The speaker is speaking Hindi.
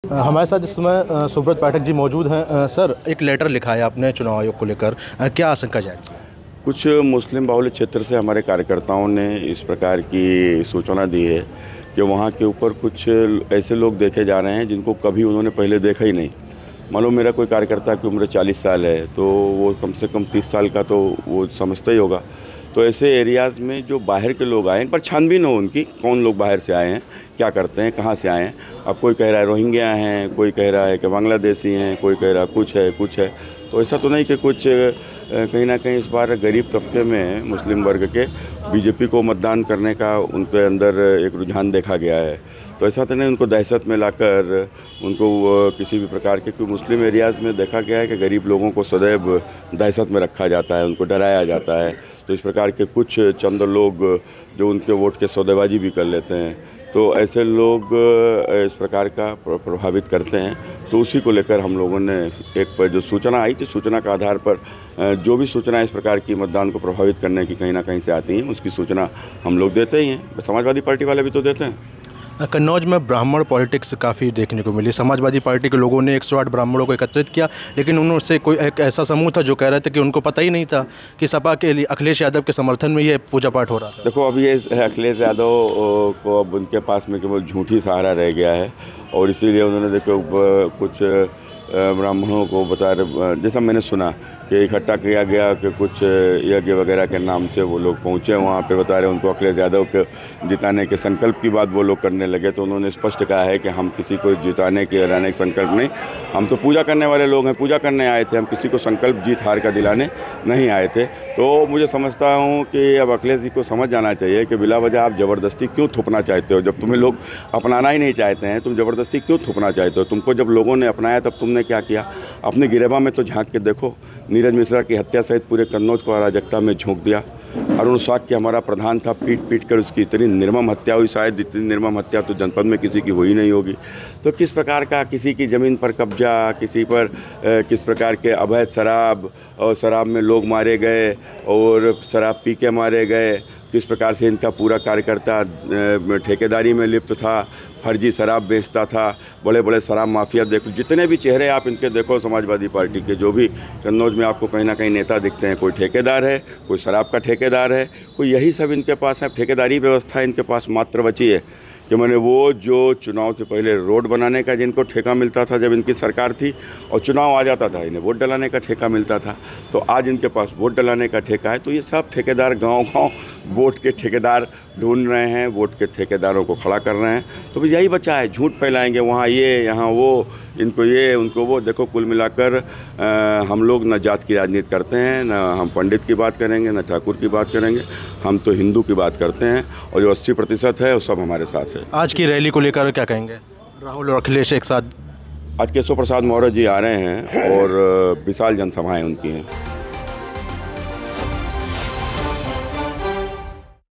हमारे साथ इस समय सुब्रत पाठक जी मौजूद हैं। सर, एक लेटर लिखा है आपने चुनाव आयोग को लेकर, क्या आशंका जाएगी? कुछ मुस्लिम बाहुल्य क्षेत्र से हमारे कार्यकर्ताओं ने इस प्रकार की सूचना दी है कि वहाँ के ऊपर कुछ ऐसे लोग देखे जा रहे हैं जिनको कभी उन्होंने पहले देखा ही नहीं। मानो मेरा कोई कार्यकर्ता की उम्र 40 साल है तो वो कम से कम 30 साल का तो वो समझता ही होगा। तो ऐसे एरियाज़ में जो बाहर के लोग आए, एक बार छानबीन हो उनकी, कौन लोग बाहर से आए हैं, क्या करते हैं, कहाँ से आए हैं। अब कोई कह रहा है रोहिंग्या हैं, कोई कह रहा है कि बांग्लादेशी हैं, कोई कह रहा है कुछ है। तो ऐसा तो नहीं कि कुछ कहीं ना कहीं इस बार गरीब तबके में मुस्लिम वर्ग के बीजेपी को मतदान करने का उनके अंदर एक रुझान देखा गया है। तो ऐसा तो नहीं उनको दहशत में लाकर उनको किसी भी प्रकार के, क्योंकि मुस्लिम एरियाज़ में देखा गया है कि गरीब लोगों को सदैव दहशत में रखा जाता है, उनको डराया जाता है। तो इस प्रकार के कुछ चंद लोग जो उनके वोट के सौदेबाजी भी कर लेते हैं, तो ऐसे लोग इस प्रकार का प्रभावित करते हैं। तो उसी को लेकर हम लोगों ने एक जो सूचना आई थी, सूचना के आधार पर जो भी सूचना इस प्रकार की मतदान को प्रभावित करने की कहीं ना कहीं से आती हैं, उसकी सूचना हम लोग देते ही हैं। समाजवादी पार्टी वाले भी तो देते हैं। कन्नौज में ब्राह्मण पॉलिटिक्स काफ़ी देखने को मिली। समाजवादी पार्टी के लोगों ने 108 ब्राह्मणों को एकत्रित किया, लेकिन उनसे कोई एक ऐसा समूह था जो कह रहे थे कि उनको पता ही नहीं था कि सपा के लिए अखिलेश यादव के समर्थन में ये पूजा पाठ हो रहा था। देखो, अभी ये अखिलेश यादव को अब उनके पास में केवल झूठी सहारा रह गया है और इसीलिए उन्होंने देखो कुछ ब्राह्मणों को बता रहे, जैसा मैंने सुना कि इकट्ठा किया गया कि कुछ यज्ञ वगैरह के नाम से वो लोग पहुँचे वहाँ पे, बता रहे उनको अखिलेश यादव के जिताने के संकल्प की बात वो लोग करने लगे। तो उन्होंने स्पष्ट कहा है कि हम किसी को जिताने के हराने का संकल्प नहीं, हम तो पूजा करने वाले लोग हैं, पूजा करने आए थे, हम किसी को संकल्प जीत हार का दिलाने नहीं आए थे। तो मुझे समझता हूँ कि अब अखिलेश जी को समझ जाना चाहिए कि बिला वजह आप ज़बरदस्ती क्यों थोपना चाहते हो। जब तुम्हें लोग अपनाना ही नहीं चाहते हैं, तुम ज़बरदस्ती क्यों थोपना चाहते हो। तुमको जब लोगों ने अपनाया तब तुमने क्या किया, अपने गिरेबा में तो झांक के देखो। नीरज मिश्रा की हत्या सहित पूरे कन्नौज को अराजकता में झोंक दिया। अरुण साक्य हमारा प्रधान था, पीट कर उसकी इतनी निर्मम हत्या हुई, शायद इतनी निर्मम हत्या तो जनपद में किसी की हुई नहीं होगी। तो किस प्रकार का किसी की ज़मीन पर कब्जा, किसी पर किस प्रकार के अवैध शराब और शराब में लोग मारे गए और शराब पी के मारे गए, किस प्रकार से इनका पूरा कार्यकर्ता ठेकेदारी में लिप्त था, फर्जी शराब बेचता था, बड़े बड़े शराब माफिया देखो, जितने भी चेहरे आप इनके देखो समाजवादी पार्टी के, जो भी कन्नौज में आपको कहीं ना कहीं नेता दिखते हैं, कोई ठेकेदार है, कोई शराब का ठेकेदार है, कोई यही सब इनके पास है। ठेकेदारी व्यवस्था इनके पास मात्र बची है कि मैंने वो जो चुनाव से पहले रोड बनाने का जिनको ठेका मिलता था जब इनकी सरकार थी, और चुनाव आ जाता था इन्हें वोट डलाने का ठेका मिलता था, तो आज इनके पास वोट डलाने का ठेका है। तो ये सब ठेकेदार गांव-गांव वोट के ठेकेदार ढूंढ रहे हैं, वोट के ठेकेदारों को खड़ा कर रहे हैं। तो बस यही बचा है, झूठ फैलाएंगे, वहाँ ये यहाँ वो, इनको ये उनको वो। देखो, कुल मिलाकर हम लोग न जात की राजनीति करते हैं, न हम पंडित की बात करेंगे, न ठाकुर की बात करेंगे, हम तो हिंदू की बात करते हैं और जो 80% है वो सब हमारे साथ है। आज की रैली को लेकर क्या कहेंगे? राहुल और अखिलेश एक साथ। आज केशव प्रसाद मौर्य जी आ रहे हैं और विशाल जनसभाएं उनकी हैं।